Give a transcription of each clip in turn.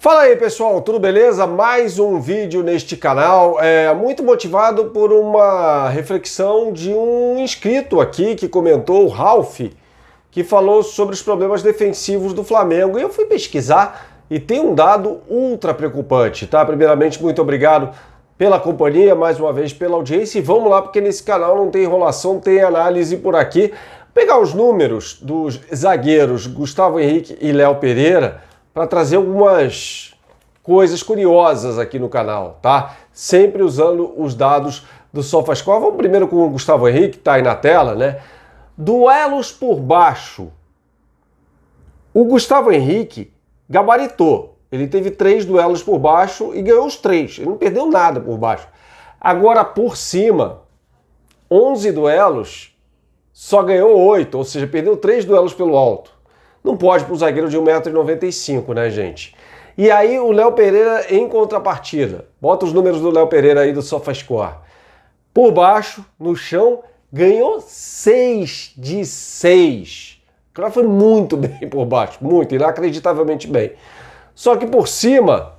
Fala aí pessoal, tudo beleza? Mais um vídeo neste canal, muito motivado por uma reflexão de um inscrito aqui que comentou, o Ralph, que falou sobre os problemas defensivos do Flamengo. E eu fui pesquisar e tem um dado ultra preocupante, tá? Primeiramente, muito obrigado pela companhia, mais uma vez pela audiência, e vamos lá porque nesse canal não tem enrolação, tem análise por aqui. Vou pegar os números dos zagueiros Gustavo Henrique e Léo Pereira para trazer algumas coisas curiosas aqui no canal, tá? Sempre usando os dados do SofaScore. Vamos primeiro com o Gustavo Henrique, que tá aí na tela, né? Duelos por baixo. O Gustavo Henrique gabaritou. Ele teve 3 duelos por baixo e ganhou os 3. Ele não perdeu nada por baixo. Agora, por cima, 11 duelos, só ganhou 8, ou seja, perdeu 3 duelos pelo alto. Não pode para um zagueiro de 1,95 m, né, gente? E aí o Léo Pereira em contrapartida. Bota os números do Léo Pereira aí do SofaScore. Por baixo, no chão, ganhou 6 de 6. O cara foi muito bem por baixo, muito, inacreditavelmente bem. Só que por cima,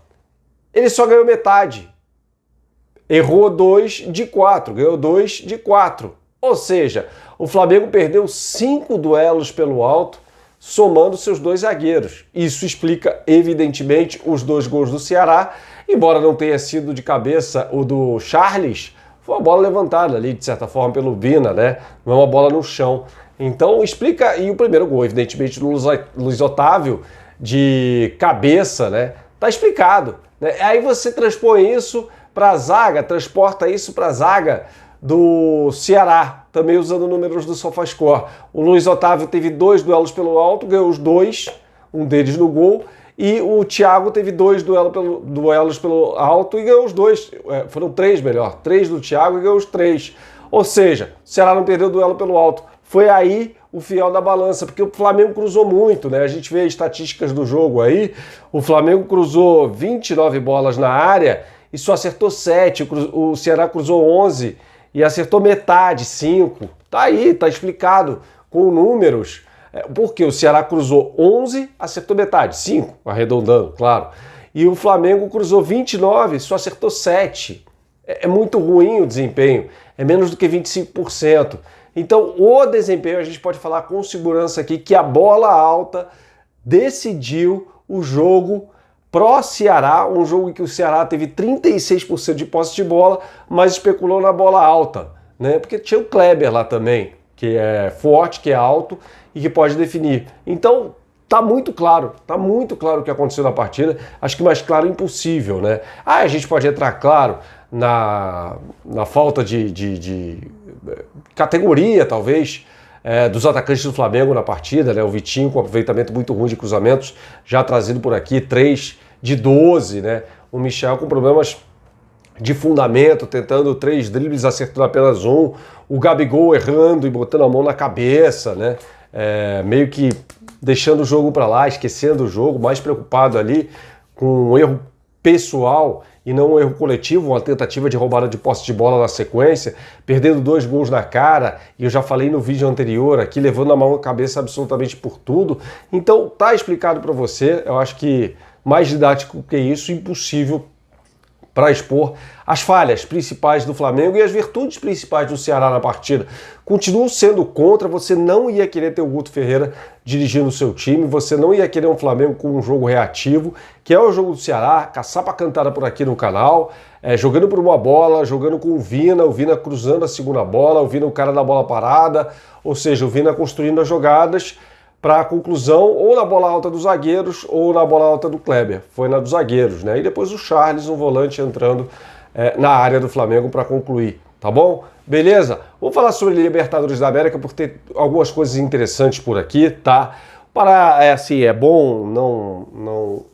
ele só ganhou metade. Errou 2 de 4, ganhou 2 de 4. Ou seja, o Flamengo perdeu 5 duelos pelo alto, somando seus 2 zagueiros. Isso explica, evidentemente, os 2 gols do Ceará, embora não tenha sido de cabeça o do Charles, foi uma bola levantada ali, de certa forma, pelo Vina, né? Não é uma bola no chão. Então, explica, e o primeiro gol, evidentemente, do Luiz Otávio, de cabeça, né? Tá explicado, né? Aí você transpõe isso para a zaga, transporta isso para a zaga do Ceará, também usando números do SofaScore. O Luiz Otávio teve 2 duelos pelo alto, ganhou os 2, um deles no gol, e o Thiago teve 2 duelos pelo alto e ganhou os 2, foram 3 melhor, 3 do Thiago e ganhou os 3. Ou seja, o Ceará não perdeu o duelo pelo alto. Foi aí o fiel da balança, porque o Flamengo cruzou muito, né? A gente vê estatísticas do jogo aí, o Flamengo cruzou 29 bolas na área e só acertou 7, o Ceará cruzou 11 e acertou metade, 5. Tá aí, tá explicado com números. Porque o Ceará cruzou 11, acertou metade, 5, arredondando, claro. E o Flamengo cruzou 29, só acertou 7. É muito ruim o desempenho, é menos do que 25%. Então, o desempenho, a gente pode falar com segurança aqui que a bola alta decidiu o jogo pró-Ceará, um jogo em que o Ceará teve 36% de posse de bola, mas especulou na bola alta, né? Porque tinha o Kleber lá também, que é forte, que é alto e que pode definir. Então, tá muito claro o que aconteceu na partida. Acho que mais claro impossível, né? A gente pode entrar, claro, na falta de categoria, talvez, dos atacantes do Flamengo na partida, né? O Vitinho com aproveitamento muito ruim de cruzamentos, já trazido por aqui, 3 de 12, né? O Michel com problemas de fundamento, tentando 3 dribles, acertando apenas 1. O Gabigol errando e botando a mão na cabeça, né? Meio que deixando o jogo para lá, esquecendo o jogo, mais preocupado ali com um erro pessoal e não um erro coletivo, uma tentativa de roubada de posse de bola na sequência, perdendo 2 gols na cara, e eu já falei no vídeo anterior aqui, levando a mão na cabeça absolutamente por tudo. Então tá explicado para você, eu acho que mais didático que isso, impossível para expor as falhas principais do Flamengo e as virtudes principais do Ceará na partida. Continuo sendo contra, você não ia querer ter o Guto Ferreira dirigindo o seu time, você não ia querer um Flamengo com um jogo reativo, que é o jogo do Ceará, caçar pra cantada por aqui no canal, jogando por uma bola, jogando com o Vina cruzando a segunda bola, o Vina o cara da bola parada, ou seja, o Vina construindo as jogadas para a conclusão, ou na bola alta dos zagueiros, ou na bola alta do Kleber. Foi na dos zagueiros, né? E depois o Charles, um volante, entrando na área do Flamengo para concluir, tá bom? Beleza? Vamos falar sobre Libertadores da América, porque tem algumas coisas interessantes por aqui, tá? É bom não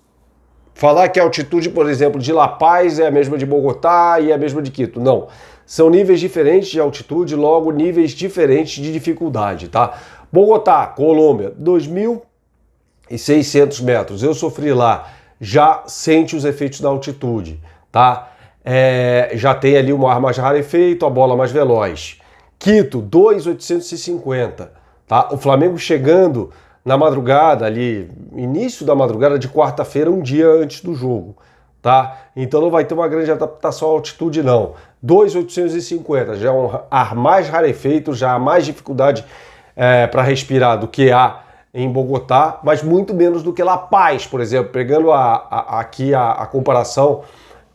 falar que a altitude, por exemplo, de La Paz é a mesma de Bogotá e é a mesma de Quito. Não. São níveis diferentes de altitude, logo níveis diferentes de dificuldade, tá? Bogotá, Colômbia, 2.600 metros. Eu sofri lá, já sente os efeitos da altitude, tá? Já tem ali o ar mais rarefeito, a bola mais veloz. Quito, 2.850, tá? O Flamengo chegando na madrugada ali, início da madrugada de quarta-feira, um dia antes do jogo, tá? Então não vai ter uma grande adaptação à altitude não. 2.850 já é um ar mais rarefeito, já há mais dificuldade para respirar do que há em Bogotá, mas muito menos do que La Paz, por exemplo, pegando aqui a comparação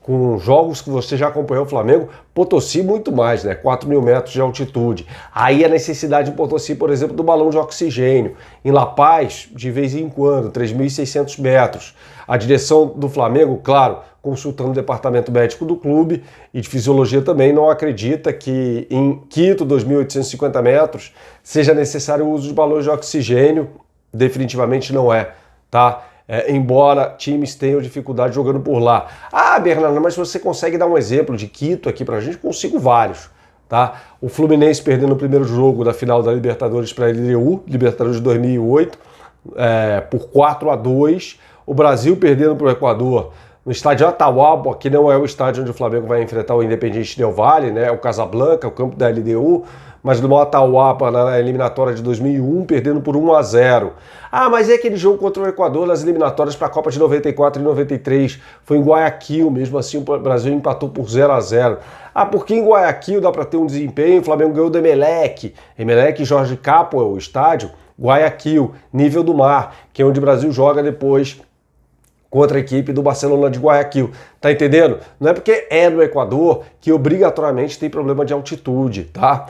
com jogos que você já acompanhou o Flamengo, Potosí muito mais, né? 4.000 metros de altitude. Aí a necessidade em Potosí, por exemplo, do balão de oxigênio. Em La Paz, de vez em quando, 3.600 metros. A direção do Flamengo, claro, consultando o departamento médico do clube e de fisiologia também, não acredita que em Quito, 2.850 metros, seja necessário o uso de balões de oxigênio. Definitivamente não é, tá? Embora times tenham dificuldade jogando por lá. Ah, Bernardo, mas você consegue dar um exemplo de Quito aqui pra gente? Consigo vários, tá? O Fluminense perdendo o primeiro jogo da final da Libertadores para a LDU, Libertadores de 2008, por 4-2. O Brasil perdendo para o Equador no estádio Atahualpa, que não é o estádio onde o Flamengo vai enfrentar o Independiente Del Valle, né? O Casablanca, o campo da LDU, mas no Atahualpa, na eliminatória de 2001, perdendo por 1-0. Ah, mas é aquele jogo contra o Equador nas eliminatórias para a Copa de 94 e 93. Foi em Guayaquil, mesmo assim o Brasil empatou por 0-0. Ah, porque em Guayaquil dá para ter um desempenho, o Flamengo ganhou do Emelec. Emelec e Jorge Capo é o estádio. Guayaquil, nível do mar, que é onde o Brasil joga depois contra a equipe do Barcelona de Guayaquil. Tá entendendo? Não é porque é no Equador que obrigatoriamente tem problema de altitude, tá?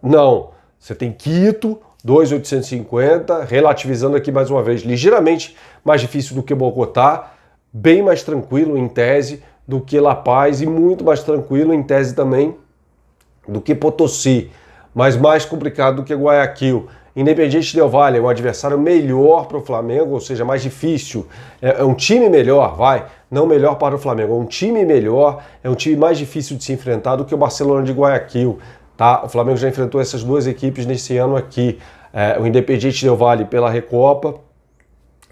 Não. Você tem Quito, 2.850, relativizando aqui mais uma vez, ligeiramente mais difícil do que Bogotá, bem mais tranquilo em tese do que La Paz e muito mais tranquilo em tese também do que Potosí, mas mais complicado do que Guayaquil. Independiente Del Valle é um adversário melhor para o Flamengo, ou seja, mais difícil. É um time melhor, não melhor para o Flamengo, é um time melhor, é um time mais difícil de se enfrentar do que o Barcelona de Guayaquil. Tá? O Flamengo já enfrentou essas duas equipes nesse ano aqui, o Independiente Del Valle pela Recopa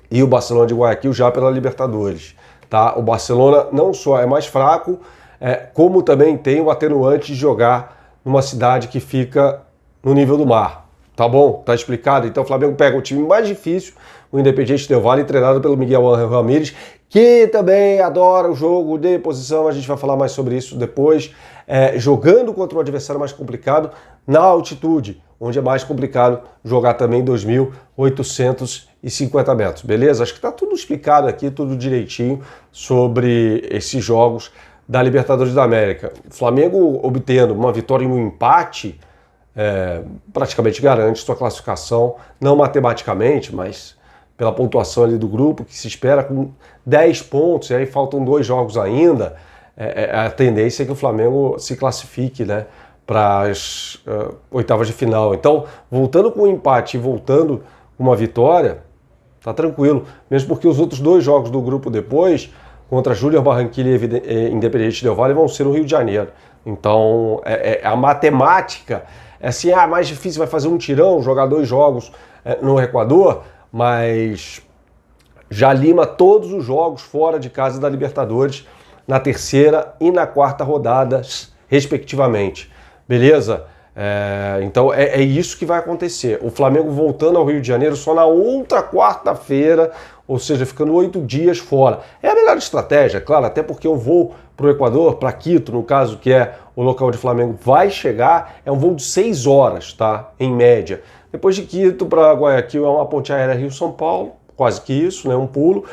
e o Barcelona de Guayaquil já pela Libertadores. Tá? O Barcelona não só é mais fraco, como também tem o atenuante de jogar numa cidade que fica no nível do mar. Tá bom? Tá explicado? Então o Flamengo pega o time mais difícil, o Independiente Del Valle, treinado pelo Miguel Ángel Ramírez, que também adora o jogo de posição, a gente vai falar mais sobre isso depois, jogando contra um adversário mais complicado na altitude, onde é mais complicado jogar também 2.850 metros, beleza? Acho que tá tudo explicado aqui, tudo direitinho sobre esses jogos da Libertadores da América. O Flamengo obtendo uma vitória e um empate, praticamente garante sua classificação, não matematicamente, mas pela pontuação ali do grupo, que se espera com 10 pontos, e aí faltam 2 jogos ainda, a tendência é que o Flamengo se classifique, né, para as oitavas de final. Então, voltando com um empate e voltando com uma vitória, tá tranquilo, mesmo porque os outros 2 jogos do grupo depois, contra Júnior Barranquilla e Independiente Del Valle, vão ser no Rio de Janeiro. Então, a matemática assim, mais difícil, vai fazer um tirão, jogar 2 jogos no Equador, mas já lima todos os jogos fora de casa da Libertadores na terceira e na quarta rodadas, respectivamente. Beleza? Então é isso que vai acontecer. O Flamengo voltando ao Rio de Janeiro só na outra quarta-feira, ou seja, ficando 8 dias fora. É a melhor estratégia, claro, até porque eu vou para o Equador, para Quito, no caso, que é o local onde o Flamengo vai chegar, é um voo de 6 horas, tá? Em média. Depois de Quito para Guayaquil é uma ponte aérea Rio-São Paulo, quase que isso, né? Um pulo.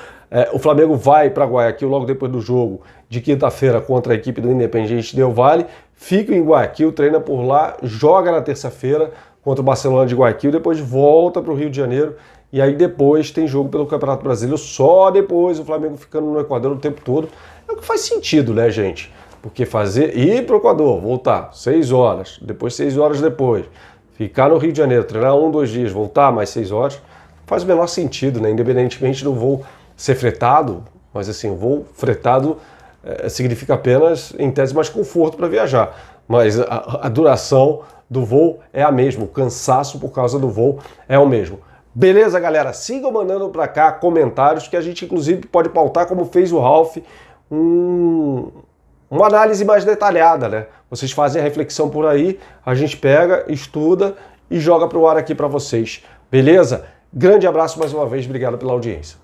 O Flamengo vai para Guayaquil logo depois do jogo de quinta-feira contra a equipe do Independiente Del Valle, fica em Guayaquil, treina por lá, joga na terça-feira contra o Barcelona de Guayaquil, depois volta para o Rio de Janeiro e aí depois tem jogo pelo Campeonato Brasileiro, só depois o Flamengo ficando no Equador o tempo todo. É o que faz sentido, né, gente? Porque ir para o Equador, voltar 6 horas, depois 6 horas depois, ficar no Rio de Janeiro, treinar 1, 2 dias, voltar mais 6 horas, faz o menor sentido, né? Independentemente do voo ser fretado, mas assim, o voo fretado significa apenas, em tese, mais conforto para viajar. Mas a duração do voo é a mesma, o cansaço por causa do voo é o mesmo. Beleza, galera? Sigam mandando para cá comentários que a gente, inclusive, pode pautar, como fez o Ralf, uma análise mais detalhada, né? Vocês fazem a reflexão por aí, a gente pega, estuda e joga para o ar aqui para vocês. Beleza? Grande abraço mais uma vez, obrigado pela audiência.